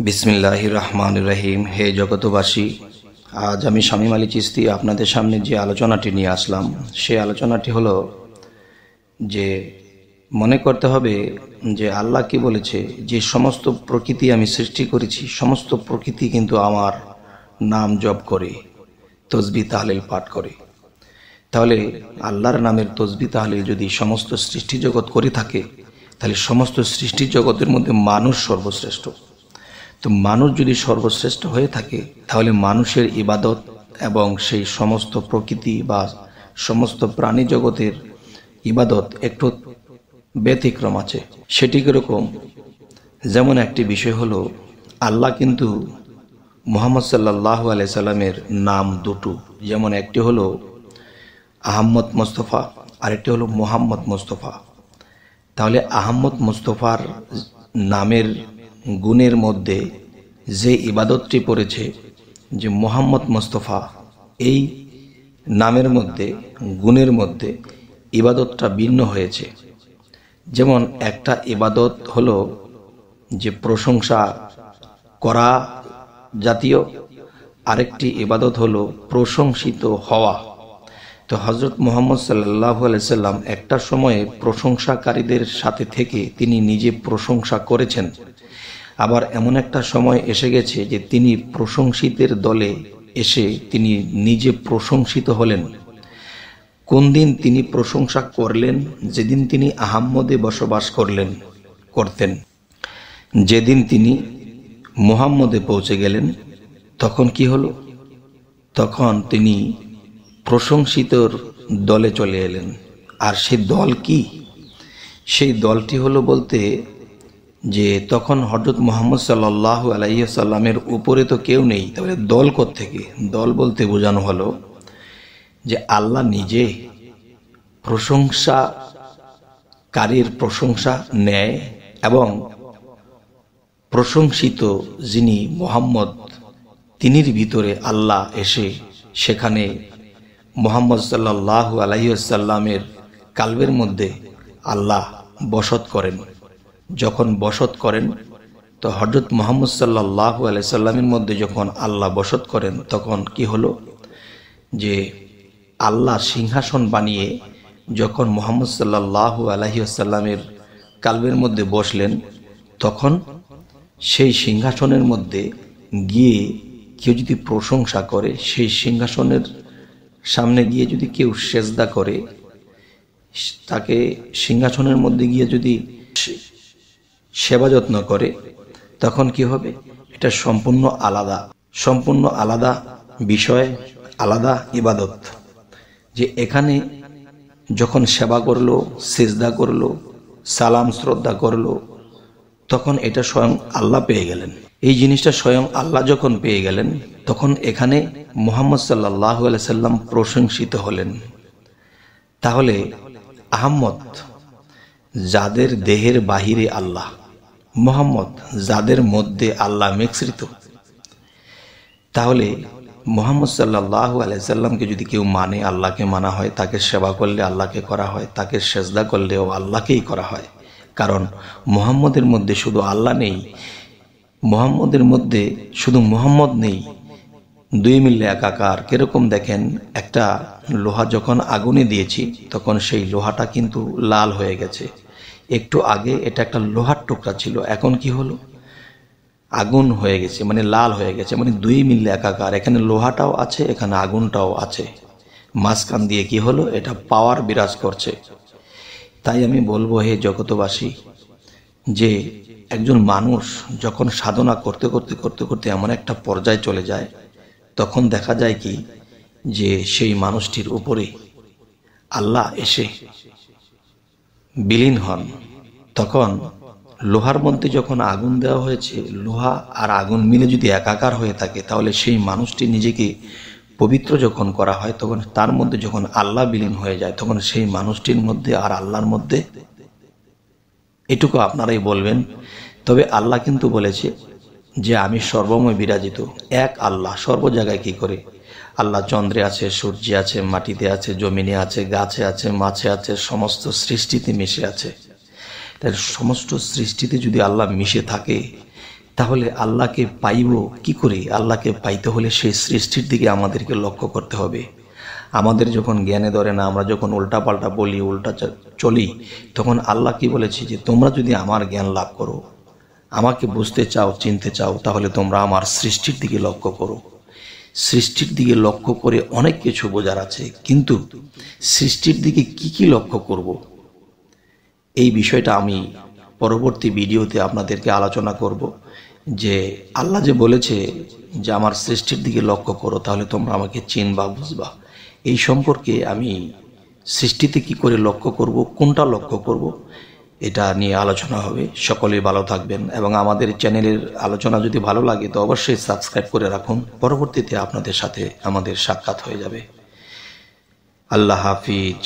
বিসমিল্লাহির রহমানির রহিম। হে জগতবাসী, আজ আমি শামীম আলী চিশতি আপনাদের সামনে যে আলোচনাটি নিয়ে আসলাম, সে আলোচনাটি হলো যে মনে করতে হবে যে আল্লাহ কি বলেছে, যে সমস্ত প্রকৃতি আমি সৃষ্টি করেছি সমস্ত প্রকৃতি কিন্তু আমার নাম জপ করে, তসবিহ তাহলিল পাঠ করে। তাহলে আল্লাহর নামের তসবিহ তাহলিল যদি সমস্ত সৃষ্টি জগৎ করে থাকে, তাহলে সমস্ত সৃষ্টি জগতের মধ্যে মানুষ সর্বশ্রেষ্ঠ। তো মানুষ যদি সর্বশ্রেষ্ঠ হয়ে থাকে, তাহলে মানুষের ইবাদত এবং সেই সমস্ত প্রকৃতি বা সমস্ত প্রাণী জগতের ইবাদত একটু ব্যতিক্রম আছে। সেটি কিরকম? যেমন একটি বিষয় হলো, আল্লাহ কিন্তু মুহাম্মদ সাল্লাল্লাহু আলাইহি সাল্লামের নাম দুটো, যেমন একটি হলো আহমদ মোস্তফা, আরেকটি হলো মুহাম্মদ মোস্তফা। তাহলে আহমদ মোস্তফার নামের গুণের মধ্যে যে ইবাদতটি পড়েছে, যে মুহাম্মদ মোস্তফা, এই নামের মধ্যে গুণের মধ্যে ইবাদতটা ভিন্ন হয়েছে। যেমন একটা ইবাদত হলো যে প্রশংসা করা জাতীয়, আরেকটি ইবাদত হলো প্রশংসিত হওয়া। তো হযরত মুহাম্মদ সাল্লাল্লাহু আলাইহি সাল্লাম একটা সময়ে প্রশংসাকারীদের সাথে থেকে তিনি নিজে প্রশংসা করেছেন। আবার এমন একটা সময় এসে গেছে যে তিনি প্রশংসিতের দলে এসে তিনি নিজে প্রশংসিত হলেন। কোন দিন তিনি প্রশংসা করলেন? যেদিন তিনি আহম্মদে বসবাস করতেন। যেদিন তিনি মুহাম্মদে পৌঁছে গেলেন, তখন কি হলো? তখন তিনি প্রশংসিতর দলে চলে এলেন। আর সেই দল কি? সেই দলটি হলো বলতে যে তখন হযরত মুহাম্মদ সাল্লাল্লাহু আলাইহি সাল্লামের উপরে তো কেউ নেই, তাহলে দল কোত্থেকে? দল বলতে বোঝানো হলো যে আল্লাহ নিজে প্রশংসাকারীর প্রশংসা নেয় এবং প্রশংসিত যিনি মুহাম্মদ, তিনির ভিতরে আল্লাহ এসে সেখানে মুহাম্মদ সাল্লাল্লাহু আলাইহি সাল্লামের কালবের মধ্যে আল্লাহ বসত করেন। যখন বসত করেন, তো হযরত মুহাম্মদ সাল্লাল্লাহু আলাইহি সাল্লামের মধ্যে যখন আল্লাহ বসত করেন, তখন কি হলো যে আল্লাহ সিংহাসন বানিয়ে যখন মুহাম্মদ সাল্লাল্লাহু আলাইহি সাল্লামের কালবের মধ্যে বসলেন, তখন সেই সিংহাসনের মধ্যে গিয়ে কেউ যদি প্রশংসা করে, সেই সিংহাসনের সামনে গিয়ে যদি কেউ সেজদা করে, তাকে সিংহাসনের মধ্যে গিয়ে যদি সেবা যত্ন করে, তখন কি হবে? এটা সম্পূর্ণ আলাদা বিষয়, আলাদা ইবাদত। যে এখানে যখন সেবা করলো, সিজদা করলো, সালাম শ্রদ্ধা করলো, তখন এটা স্বয়ং আল্লাহ পেয়ে গেলেন। এই জিনিসটা স্বয়ং আল্লাহ যখন পেয়ে গেলেন, তখন এখানে মুহাম্মদ সাল্লাল্লাহু আলাইহি সাল্লাম প্রশংসিত হলেন। তাহলে আহমদ যাদের দেহের বাহিরে আল্লাহ, মুহাম্মদ যাদের মধ্যে আল্লাহ মিশ্রিত, তাহলে মুহাম্মদ সাল্লাল্লাহু আলাইহি সাল্লামকে যদি কেউ মানে, আল্লাহকে মানা হয়, তাকে সেবা করলে আল্লাহকে করা হয়, তাকে সেজদা করলেও আল্লাহকেই করা হয়। কারণ মুহাম্মদের মধ্যে শুধু আল্লাহ নেই, মুহাম্মদের মধ্যে শুধু মুহাম্মদ নেই, দুই মিলে একাকার। কিরকম দেখেন, একটা লোহা যখন আগুনে দিয়েছি, তখন সেই লোহাটা কিন্তু লাল হয়ে গেছে। একটু আগে এটা একটা লোহার টুকরা ছিল, এখন কি হলো? আগুন হয়ে গেছে, মানে লাল হয়ে গেছে, মানে দুই মিলে একাকার। এখানে লোহাটাও আছে, এখানে আগুনটাও আছে, মাঝখান দিয়ে কি হলো? এটা পাওয়ার বিরাজ করছে। তাই আমি বলবো, হে জগতবাসী, যে একজন মানুষ যখন সাধনা করতে করতে করতে করতে এমন একটা পর্যায়ে চলে যায়, তখন দেখা যায় কি যে সেই মানুষটির উপরে আল্লাহ এসে বিলীন হন। তখন লোহার মধ্যে যখন আগুন দেওয়া হয়েছে, লোহা আর আগুন মিলে যদি একাকার হয়ে থাকে, তাহলে সেই মানুষটি নিজেকে পবিত্র যখন করা হয়, তখন তার মধ্যে যখন আল্লাহ বিলীন হয়ে যায়, তখন সেই মানুষটির মধ্যে আর আল্লাহর মধ্যে, এটুকু আপনারাই বলবেন। তবে আল্লাহ কিন্তু বলেছে যে আমি সর্বময় বিরাজিত। এক আল্লাহ সর্ব জায়গায় কি করে? আল্লাহ চন্দ্রে আছে, সূর্যে আছে, মাটিতে আছে, জমিনে আছে, গাছে আছে, মাছে আছে, সমস্ত সৃষ্টিতে মিশে আছে। তাই সমস্ত সৃষ্টিতে যদি আল্লাহ মিশে থাকে, তাহলে আল্লাহকে পাইব কি করে? আল্লাহকে পাইতে হলে সেই সৃষ্টির দিকে আমাদেরকে লক্ষ্য করতে হবে। আমাদের যখন জ্ঞানে ধরে না, আমরা যখন উল্টাপাল্টা বলি, উল্টা চলি, তখন আল্লাহ কি বলেছে যে তোমরা যদি আমার জ্ঞান লাভ করো, আমাকে বুঝতে চাও, চিনতে চাও, তাহলে তোমরা আমার সৃষ্টির দিকে লক্ষ্য করো। সৃষ্টির দিকে লক্ষ্য করে অনেক কিছু বোঝার আছে, কিন্তু সৃষ্টির দিকে কি কি লক্ষ্য করব, এই বিষয়টা আমি পরবর্তী ভিডিওতে আপনাদেরকে আলোচনা করব। যে আল্লাহ যে বলেছে যে আমার সৃষ্টির দিকে লক্ষ্য করো, তাহলে তোমরা আমাকে চিনবা, বুঝবা, এই সম্পর্কে আমি সৃষ্টিতে কি করে লক্ষ্য করব, কোনটা লক্ষ্য করব, এটা নিয়ে আলোচনা হবে। সকলেই ভালো থাকবেন, এবং আমাদের চ্যানেলের আলোচনা যদি ভালো লাগে তো অবশ্যই সাবস্ক্রাইব করে রাখুন। পরবর্তীতে আপনাদের সাথে আমাদের সাক্ষাৎ হয়ে যাবে। আল্লাহ হাফিজ।